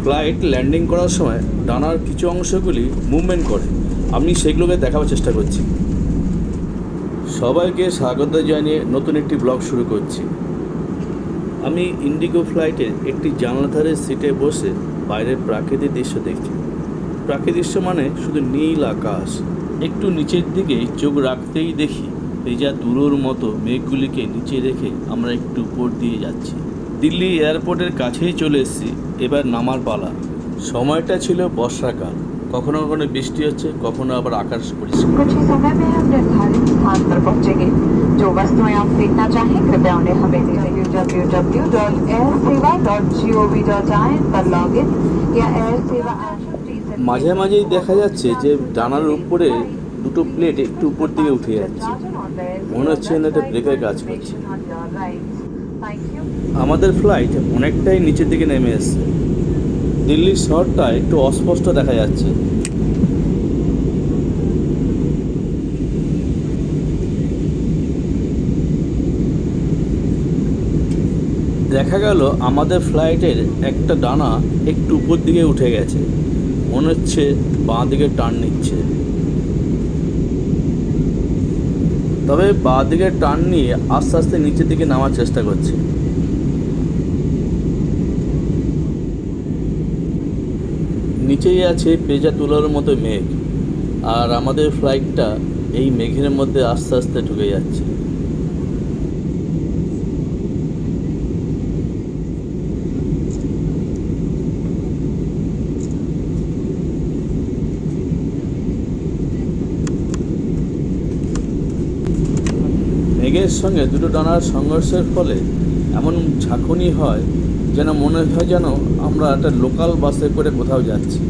Flight landing করার সময় ডানার কিছু অংশগুলি মুভমেন্ট করে, আমি সেগুলোকে দেখাবার চেষ্টা করছি। সবাইকে স্বাগত জানিয়ে নতুন একটি ব্লগ শুরু করছি। আমি ইন্ডিগো ফ্লাইটের একটি জানলাধারের সিটে বসে বাইরের প্রাকৃতিক দৃশ্য দেখছি। প্রাকৃতিক দৃশ্য মানে শুধু নীল আকাশ। একটু নিচের দিকে চোখ রাখতেই দেখি ভেজা তুলোর মতো মেঘগুলিকে নিচে রেখে আমরা একটু উপর দিয়ে যাচ্ছি। দিল্লি এয়ারপোর্টের কাছেই চলে এসেছি, এবার নামার পালা। সময়টা ছিল বর্ষাকাল, কখনো কখনো বৃষ্টি হচ্ছে, কখনো আবার আকাশ পরিষ্কার। कुछ ही समय में हम निर्धारित स्थान पर पहुंचेंगे। जो वस्तुएं आप देखना चाहें कृपया उन्हें हमें www.airsewa.gov.in पर लॉगिन या एयर सेवा মাঝে মাঝেই দেখা যাচ্ছে যে ডানার উপরে দুটো প্লেট একটু উপর দিকে উঠে যাচ্ছে, মনে হচ্ছে না এটা ব্রেকের কাজ করছে। আমাদের ফ্লাইট অনেকটাই নিচের দিকে নেমে এসছে, দিল্লির শহরটা একটু অস্পষ্ট দেখা যাচ্ছে। দেখা গেল আমাদের ফ্লাইটের একটা ডানা একটু উপর দিকে উঠে গেছে, মনে হচ্ছে বাঁ দিকে টার্ন নিচ্ছে। তবে বাঁ দিকে টার্ন নিয়ে আস্তে আস্তে নিচের দিকে নামার চেষ্টা করছে। নিচেই আছে পেঁজা তুলোর মতো মেঘ, আর আমাদের ফ্লাইটটা এই মেঘের মধ্যে আস্তে আস্তে ঢুকে যাচ্ছে। মেঘের সঙ্গে দুটো ডানার সংঘর্ষের ফলে এমন ঝাঁকুনি হয় যেন মনে হয় যেন আমরা একটা লোকাল বাসে করে কোথাও যাচ্ছি।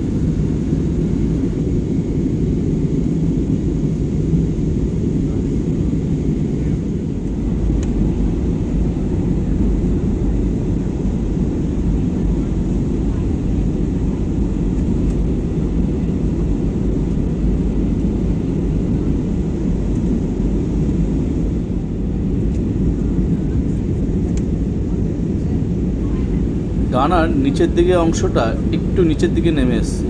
ডানার নিচের দিকে অংশটা একটু নিচের দিকে নেমে এসছে।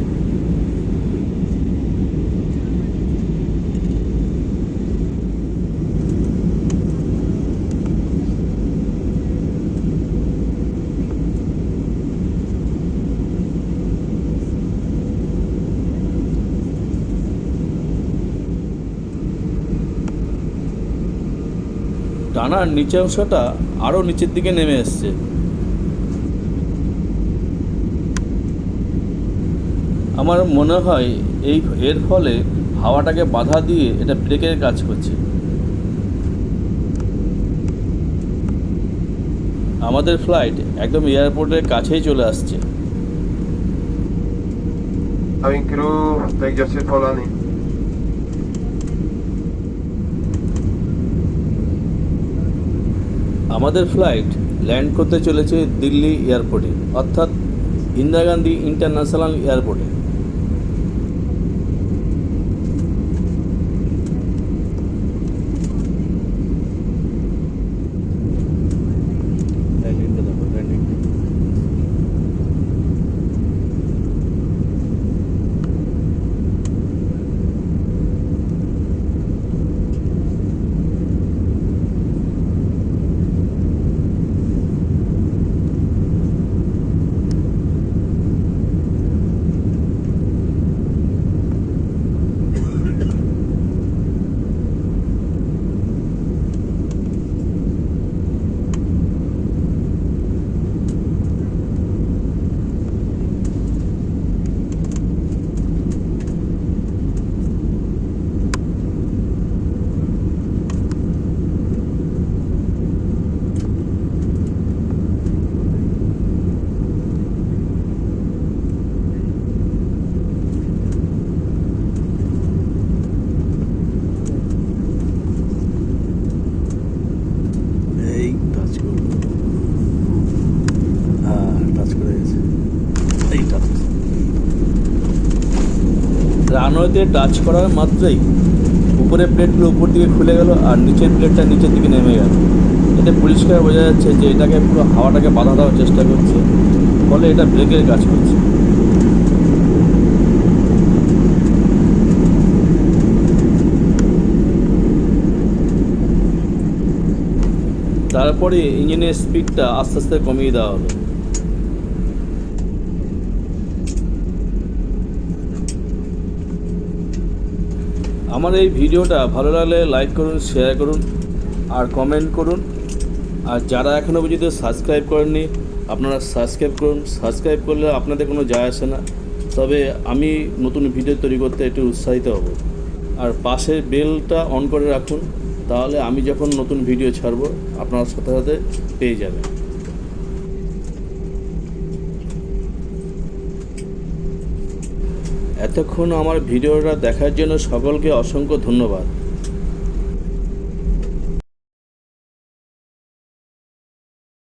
ডানার নিচের অংশটা আরও নিচের দিকে নেমে এসছে। আমার মনে হয় এর ফলে হাওয়াটাকে বাধা দিয়ে এটা ব্রেকের কাজ করছে। আমাদের ফ্লাইট একদম এয়ারপোর্টের কাছেই চলে আসছে। Having crew, take your seat for landing. আমাদের ফ্লাইট ল্যান্ড করতে চলেছে দিল্লি এয়ারপোর্টে, অর্থাৎ ইন্দিরা গান্ধী ইন্টারন্যাশনাল এয়ারপোর্টে। রানওয়েতে টাচ করার মাত্রই উপরের প্লেটগুলো উপর দিকে খুলে গেল আর নিচের প্লেটটা নিচের দিকে নেমে গেল। এতে পরিষ্কার বোঝা যাচ্ছে যে এটাকে পুরো হাওয়াটাকে বাধা দেওয়ার চেষ্টা করছে, ফলে এটা ব্রেকের কাজ করছে। তারপরে ইঞ্জিনের স্পিডটা আস্তে আস্তে কমিয়ে দেওয়া হলো। আমার এই ভিডিওটা ভালো লাগলে লাইক করুন, শেয়ার করুন আর কমেন্ট করুন। আর যারা এখনও পর্যন্ত সাবস্ক্রাইব করেননি আপনারা সাবস্ক্রাইব করুন। সাবস্ক্রাইব করলে আপনাদের কোনো যায় আসে না, তবে আমি নতুন ভিডিও তৈরি করতে একটু উৎসাহিত হব। আর পাশে বেলটা অন করে রাখুন, তাহলে আমি যখন নতুন ভিডিও ছাড়ব আপনার সাথে সাথে পেয়ে যাবেন। এতক্ষণ আমার ভিডিওটা দেখার জন্য সকলকে অসংখ্য ধন্যবাদ।